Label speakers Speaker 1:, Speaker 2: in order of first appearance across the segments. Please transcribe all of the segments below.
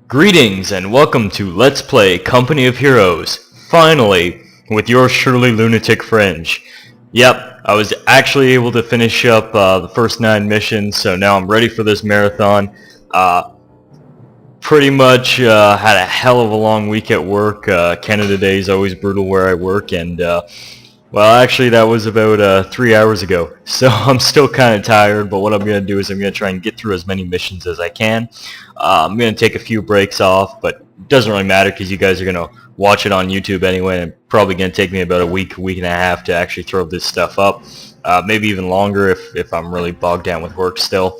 Speaker 1: Greetings and welcome to Let's Play Company of Heroes, finally, with yours truly Lunatic Fringe. Yep, I was actually able to finish up the first 9 missions, so now I'm ready for this marathon. Pretty much had a hell of a long week at work. Canada Day is always brutal where I work, and well, actually that was about 3 hours ago, so I'm still kind of tired, but what I'm going to do is I'm going to try and get through as many missions as I can. I'm going to take a few breaks off, but it doesn't really matter because you guys are going to watch it on YouTube anyway, and it's probably going to take me about a week and a half to actually throw this stuff up. Maybe even longer if I'm really bogged down with work still.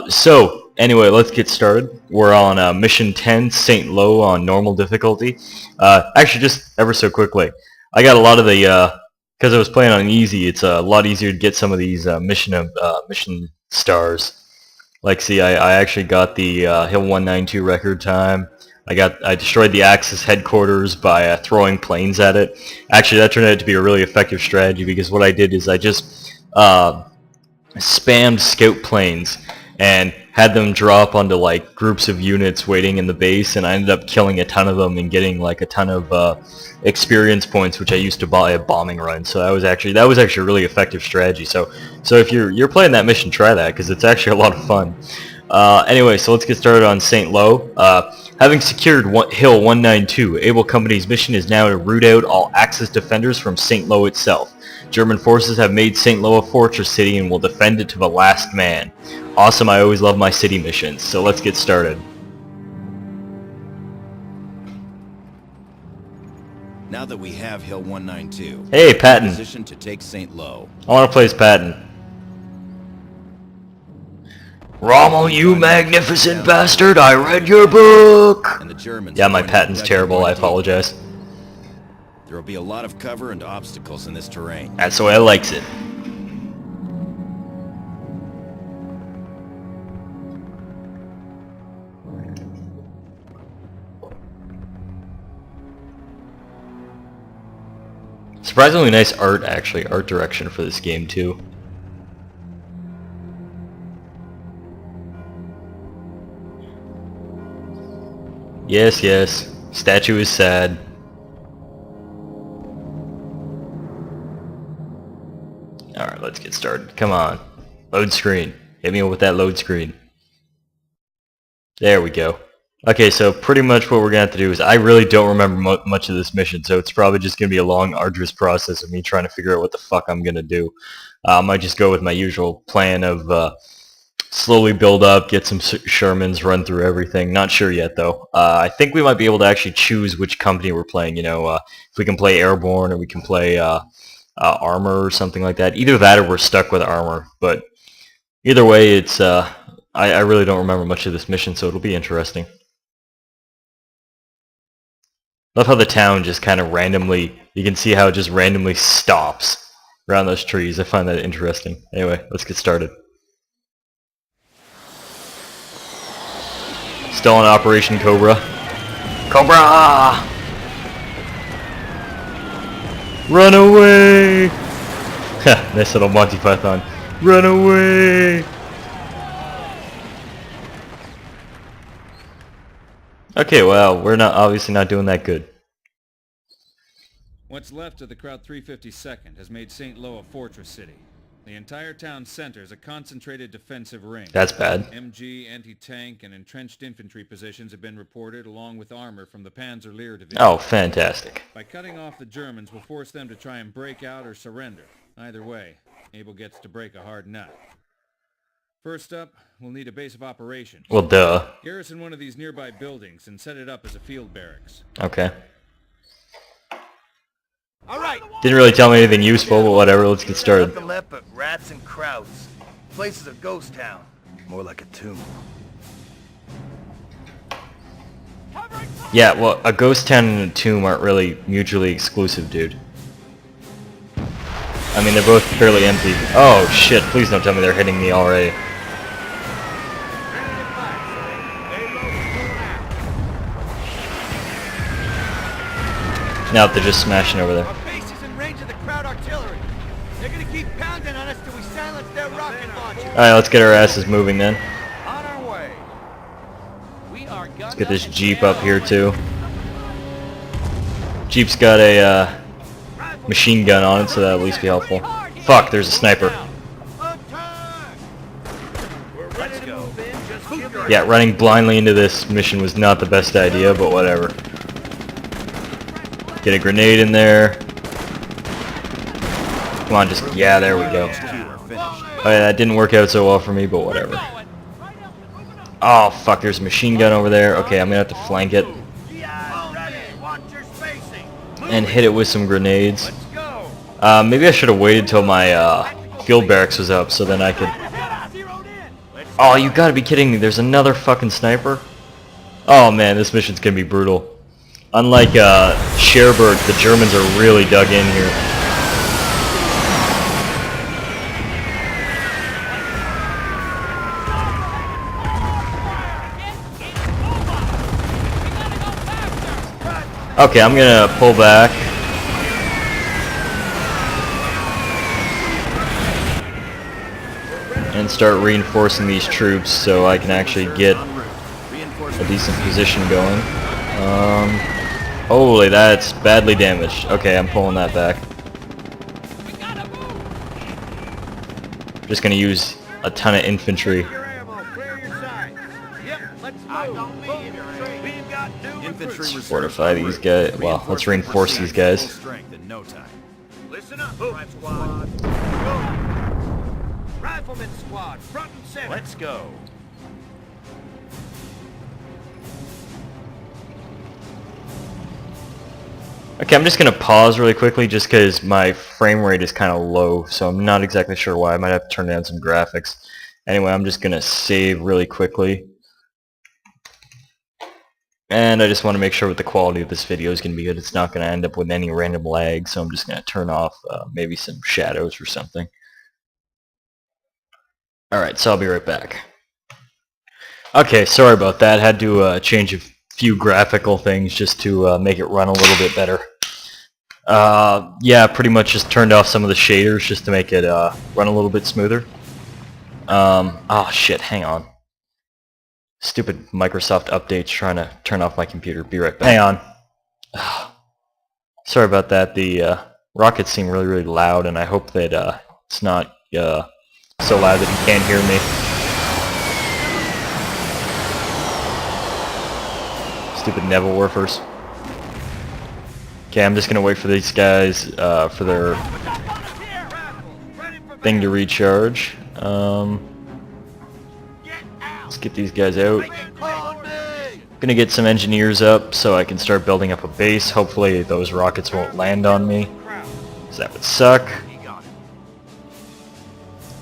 Speaker 1: So, anyway, let's get started. We're on Mission 10, St. Lo on normal difficulty. Actually, just ever so quickly, I got a lot of the, because I was playing on easy, it's a lot easier to get some of these mission stars. Like, see, I actually got the Hill 192 record time. I destroyed the Axis headquarters by throwing planes at it. Actually, that turned out to be a really effective strategy because what I did is I just spammed scout planes and had them drop onto like groups of units waiting in the base, and I ended up killing a ton of them and getting like a ton of experience points, which I used to buy a bombing run. So that was actually a really effective strategy. So if you're playing that mission, try that because it's actually a lot of fun. Anyway, so let's get started on St. Lo. Having secured Hill 192, Able Company's mission is now to root out all Axis defenders from St. Lo itself. German forces have made St. Lo a fortress city and will defend it to the last man. Awesome, I always love my city missions, so let's get started.
Speaker 2: Now that we have Hill 192,
Speaker 1: hey, Patton.
Speaker 2: Position to take St. Lo.
Speaker 1: I want to play as Patton. Rommel, you magnificent bastard! I read your book!
Speaker 2: And the Germans.
Speaker 1: Yeah, my Patton's terrible, I apologize.
Speaker 2: There will be a lot of cover and obstacles in this terrain.
Speaker 1: That's the way I likes it. Surprisingly nice art, actually, art direction for this game too. Yes, yes. Statue is sad. Alright, let's get started. Come on. Load screen. Hit me with that load screen. There we go. Okay, so pretty much what we're going to have to do is I really don't remember much of this mission, so it's probably just going to be a long, arduous process of me trying to figure out what the fuck I'm going to do. I might just go with my usual plan of slowly build up, get some Shermans, run through everything. Not sure yet, though. I think we might be able to actually choose which company we're playing, you know, if we can play Airborne or we can play Armor or something like that. Either that or we're stuck with Armor, but either way, it's I really don't remember much of this mission, so it'll be interesting. Love how the town just kind of randomly, you can see how it just randomly stops around those trees. I find that interesting. Anyway, let's get started. Still on Operation Cobra. Cobra! Run away! Nice little Monty Python. Run away! Okay, well, we're obviously not doing that good.
Speaker 3: What's left of the Kraut 352nd has made St. Lo a fortress city. The entire town center is a concentrated defensive ring.
Speaker 1: That's bad.
Speaker 3: MG, anti-tank, and entrenched infantry positions have been reported, along with armor from the Panzer Lehr division.
Speaker 1: Oh, fantastic.
Speaker 3: By cutting off the Germans, we'll force them to try and break out or surrender. Either way, Able gets to break a hard nut. First up, we'll need a base of operations.
Speaker 1: Well, duh.
Speaker 3: Garrison one of these nearby buildings and set it up as a field barracks.
Speaker 1: Okay.
Speaker 4: All right.
Speaker 1: Didn't really tell me anything useful, but whatever, let's get started.
Speaker 4: Nothing left but rats and krauts. Place is a ghost town. More like a tomb.
Speaker 1: Yeah, well, a ghost town and a tomb aren't really mutually exclusive, dude. I mean, they're both fairly empty. Oh, shit, please don't tell me they're hitting me already. Now they're just smashing over there.
Speaker 4: Our base is in range of the Kraut artillery. They're gonna keep pounding on us till we silence their rocket launchers.
Speaker 1: Alright, let's get our asses moving then.
Speaker 4: On our way.
Speaker 5: We
Speaker 1: Let's get this Jeep up here too. Jeep's got a machine gun on it, so that'll at least be helpful. Fuck, there's a sniper. Yeah, running blindly into this mission was not the best idea, but whatever. Get a grenade in there. Come on, just... yeah, there we go. Oh yeah, that didn't work out so well for me, but whatever. Oh, fuck, there's a machine gun over there. Okay, I'm gonna have to flank it. And hit it with some grenades. Maybe I should have waited till my field barracks was up, so then I could... Oh, you gotta be kidding me, there's another fucking sniper? Oh man, this mission's gonna be brutal. Unlike Cherbourg, the Germans are really dug in here. Okay, I'm gonna pull back. And start reinforcing these troops so I can actually get a decent position going. Holy, that's badly damaged. Okay, I'm pulling that back. Just gonna use a ton of infantry. Let's fortify these guys. Well, let's reinforce these guys.
Speaker 4: Listen up, squad. Rifleman squad, front and center. Let's go.
Speaker 1: Okay, I'm just gonna pause really quickly just because my frame rate is kind of low, so I'm not exactly sure why. I might have to turn down some graphics. Anyway, I'm just gonna save really quickly. And I just want to make sure that the quality of this video is going to be good. It's not going to end up with any random lag, so I'm just going to turn off maybe some shadows or something. Alright, so I'll be right back. Okay, sorry about that. Had to change a few graphical things just to make it run a little bit better. Yeah, pretty much just turned off some of the shaders just to make it run a little bit smoother. Oh shit, hang on. Stupid Microsoft updates trying to turn off my computer. Be right back. Hang on. Sorry about that. The rockets seem really, really loud, and I hope that it's not so loud that you can't hear me. Stupid Nebelwerfers. Okay, I'm just gonna wait for these guys for their thing to recharge. Let's get these guys out. Gonna get some engineers up so I can start building up a base. Hopefully those rockets won't land on me, because that would suck.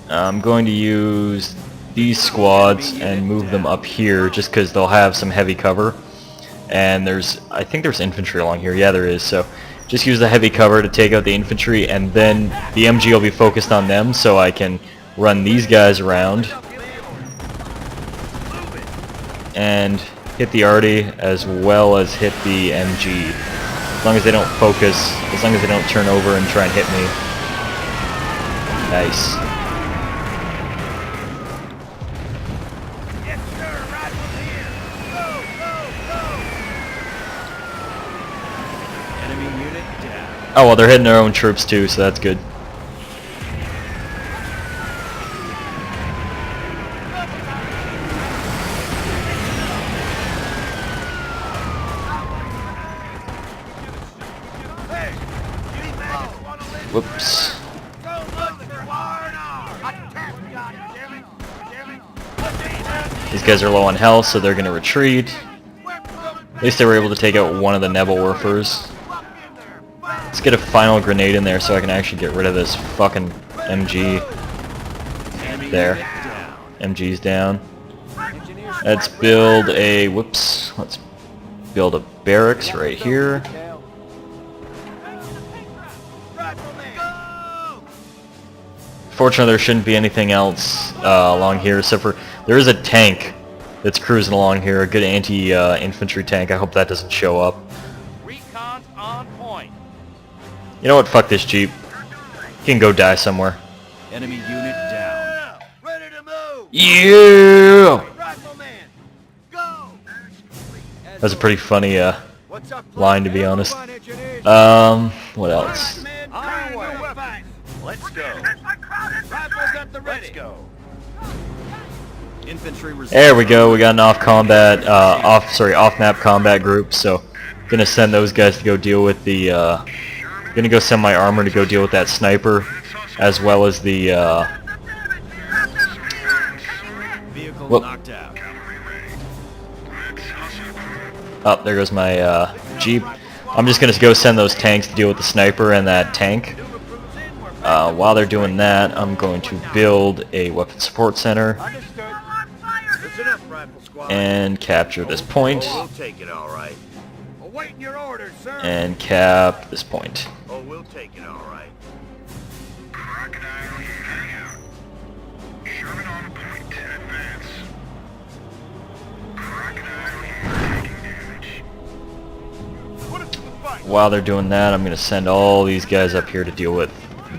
Speaker 1: I'm going to use these squads and move them up here just because they'll have some heavy cover. And I think there's infantry along here. Yeah, there is. So just use the heavy cover to take out the infantry, and then the MG will be focused on them so I can run these guys around and hit the arty as well as hit the MG. As long as they don't focus, as long as they don't turn over and try and hit me. Nice.
Speaker 4: Yes, sir. Rifle here. Go, go, go. Enemy unit down.
Speaker 1: Oh well, they're hitting their own troops too, so that's good. Whoops. These guys are low on health, so they're going to retreat. At least they were able to take out one of the Nebelwerfers. Let's get a final grenade in there so I can actually get rid of this fucking MG. There. MG's down. Let's build a... whoops. Let's build a barracks right here. Fortunately, there shouldn't be anything else along here except for there is a tank that's cruising along here, a good anti-infantry tank. I hope that doesn't show up.
Speaker 4: Recon's on point.
Speaker 1: You know what? Fuck this Jeep. You can go die somewhere.
Speaker 2: Enemy unit down.
Speaker 4: Ready to move.
Speaker 1: Yeah!
Speaker 4: Rifleman, go.
Speaker 1: That was a pretty funny
Speaker 4: What's up,
Speaker 1: line, to be honest. What else?
Speaker 4: Let's go. Let's go.
Speaker 2: Infantry reserve.
Speaker 1: There we go. We got an off-map combat group. So, gonna send those guys to go deal with the. Gonna go send my armor to go deal with that sniper, as well as the.
Speaker 2: Vehicle
Speaker 1: Whoop.
Speaker 2: knocked out.
Speaker 1: Oh, there goes my jeep. I'm just gonna go send those tanks to deal with the sniper and that tank. While they're doing that, I'm going to build a weapon support center
Speaker 4: Listen up, Rifle Squad.
Speaker 1: and capture this point,
Speaker 4: Oh, we'll take it all right. Awaiting your orders, sir.
Speaker 1: and cap this point.
Speaker 4: Oh, we'll take it all right.
Speaker 5: Crocodile, hang out. Sherman on point, advance. Crocodile, taking damage.
Speaker 4: Put us to the fight.
Speaker 1: While they're doing that, I'm going to send all these guys up here to deal with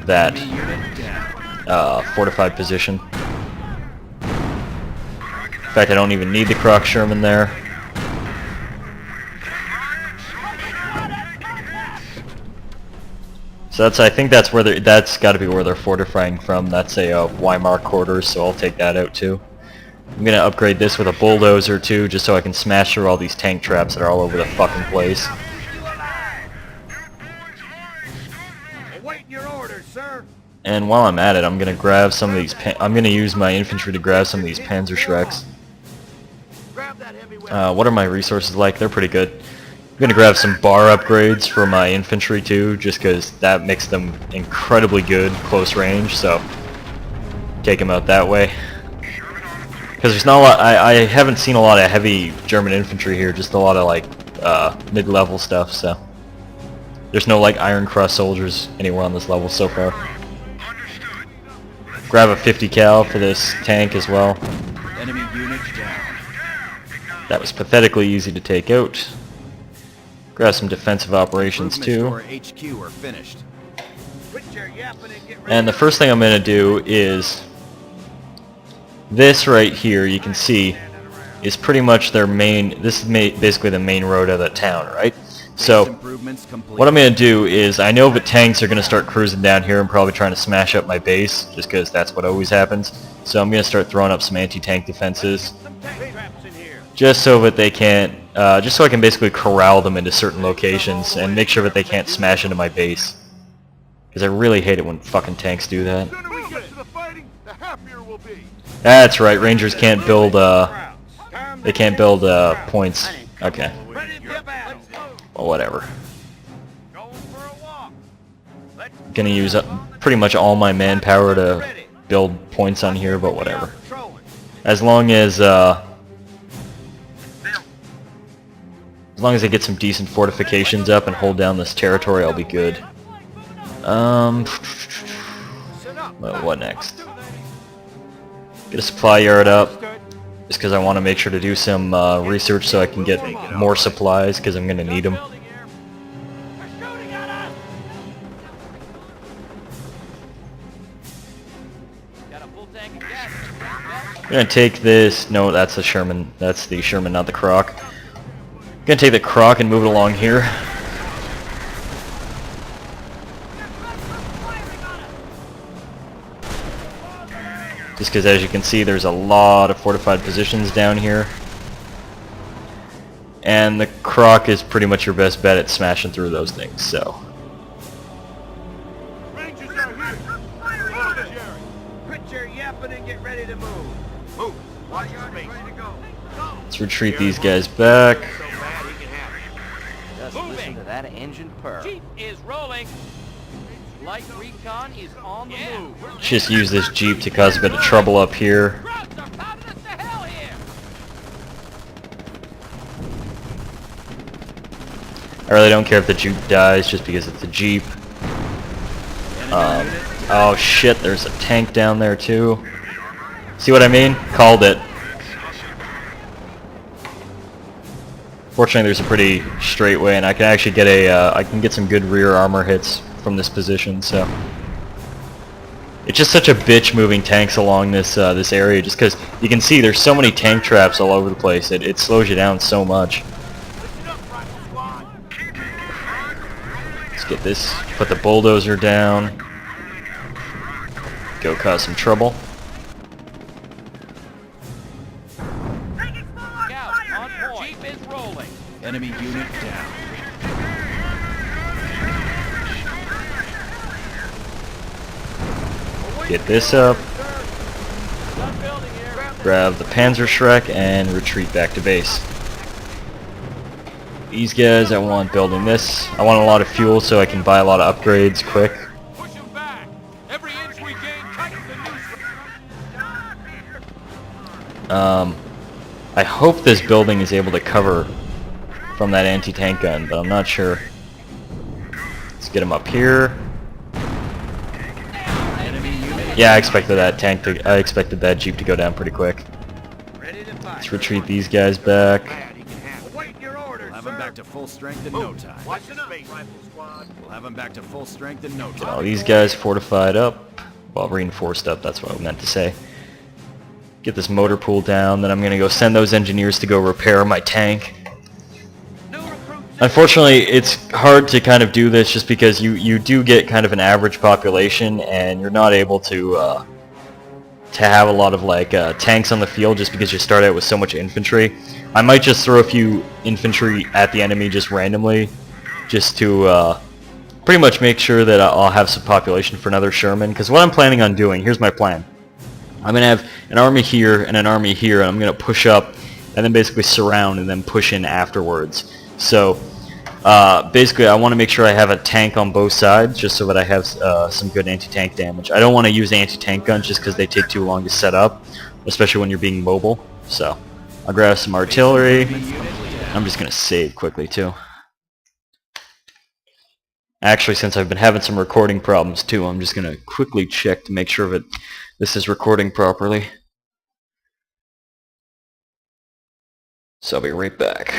Speaker 1: that
Speaker 2: Enemy unit down.
Speaker 1: fortified position. In fact, I don't even need the Croc Sherman there. So I think that's where that's got to be where they're fortifying from. That's a Weimar quarters, so I'll take that out too. I'm gonna upgrade this with a bulldozer too, just so I can smash through all these tank traps that are all over the fucking place.
Speaker 4: Awaiting your orders, sir.
Speaker 1: And while I'm at it, I'm gonna grab some of these. I'm gonna use my infantry to grab some of these Panzerschrecks.
Speaker 4: Grab that heavy weapon.
Speaker 1: What are my resources like? They're pretty good. I'm gonna grab some bar upgrades for my infantry too, just because that makes them incredibly good close range. So take them out that way. Because there's not a lot. I haven't seen a lot of heavy German infantry here. Just a lot of like mid-level stuff. So there's no like Iron Cross soldiers anywhere on this level so far.
Speaker 5: Understood.
Speaker 1: Grab a 50 cal for this tank as well.
Speaker 2: Enemy unit down.
Speaker 1: That was pathetically easy to take out. Grab some defensive operations too.
Speaker 2: Improvements to our HQ are finished.
Speaker 4: Quit your yapping and get ready.
Speaker 1: And the first thing I'm going to do is this right here, you can see, is pretty much their main, this is basically the main road of the town, right?
Speaker 2: Base
Speaker 1: So
Speaker 2: improvements complete.
Speaker 1: what I'm going to do is, I know the tanks are going to start cruising down here and probably trying to smash up my base, just because that's what always happens. So I'm going to start throwing up some anti-tank defenses,
Speaker 4: Some tank traps in here.
Speaker 1: just so that they can't, just so I can basically corral them into certain locations and make sure that they can't smash into my base. Because I really hate it when fucking tanks do that.
Speaker 5: The sooner we get to the fighting, the happier we'll be.
Speaker 1: That's right, Rangers can't build, they can't build, points. Okay,
Speaker 4: Ready for battle.
Speaker 1: well, whatever.
Speaker 4: Going for a walk. Let's
Speaker 1: Gonna use up pretty much all my manpower to build points on here, but whatever.
Speaker 4: patrolling.
Speaker 1: As long as I get some decent fortifications up and hold down this territory, I'll be good.
Speaker 4: Sit up.
Speaker 1: Well, what next? Get a supply yard up, just because I want to make sure to do some research so I can get more supplies, because I'm going to need them. I'm going to take this, no, that's the Sherman, not the Croc. I'm going to take the Croc and move it along here. Just because, as you can see, there's a lot of fortified positions down here. And the Croc is pretty much your best bet at smashing through those things, so.
Speaker 5: Rangers are here. Follow Jerry.
Speaker 4: Quit your yapping and get ready to move. Move. Watch your space. Ready to go. Go.
Speaker 1: Let's retreat these guys back.
Speaker 4: So bad he can have it.
Speaker 6: Just listen to that engine purr.
Speaker 7: Jeep is rolling. Light recon is on the move.
Speaker 1: Let's just use this Jeep to cause a bit of trouble up here.
Speaker 7: Crowds are pounding us to hell here.
Speaker 1: I really don't care if the Jeep dies, just because it's a Jeep. Oh shit, there's a tank down there too. See what I mean? Called it. Fortunately, there's a pretty straight way, and I can actually get I can get some good rear armor hits from this position. So it's just such a bitch moving tanks along this this area, just because you can see there's so many tank traps all over the place. It slows you down so much. Let's get this, put the bulldozer down. Go cause some trouble.
Speaker 7: Scout, on point. Jeep is rolling.
Speaker 2: Enemy unit down.
Speaker 1: Get this up.
Speaker 7: Done building here.
Speaker 1: Grab the Panzerschreck and retreat back to base. These guys, I want building this. I want a lot of fuel so I can buy a lot of upgrades quick.
Speaker 7: Push him back. Every inch we gain tightens the noose.
Speaker 1: I hope this building is able to cover from that anti-tank gun, but I'm not sure. Let's get him up here. Yeah, I expected that Jeep to go down pretty quick.
Speaker 4: Ready to fight.
Speaker 1: Let's retreat these guys back.
Speaker 4: Await your orders,
Speaker 2: We'll have
Speaker 4: sir.
Speaker 2: them back to full strength in no time.
Speaker 4: Watch the space, rifle squad.
Speaker 2: We'll have them back to full strength in no
Speaker 1: All
Speaker 2: time.
Speaker 1: these guys fortified up. Well, reinforced up, that's what I meant to say. Get this motor pool down, then I'm going to go send those engineers to go repair my tank. Unfortunately, it's hard to kind of do this just because you do get kind of an average population and you're not able to have a lot of like tanks on the field just because you start out with so much infantry. I might just throw a few infantry at the enemy just randomly just to pretty much make sure that I'll have some population for another Sherman, because what I'm planning on doing, here's my plan. I'm going to have an army here and an army here, and I'm going to push up and then basically surround and then push in afterwards. So basically I want to make sure I have a tank on both sides just so that I have some good anti-tank damage. I don't want to use anti-tank guns just because they take too long to set up, especially when you're being mobile. So I'll grab some artillery. I'm just going to save quickly too. Actually, since I've been having some recording problems too, I'm just going to quickly check to make sure that this is recording properly. So I'll be right back.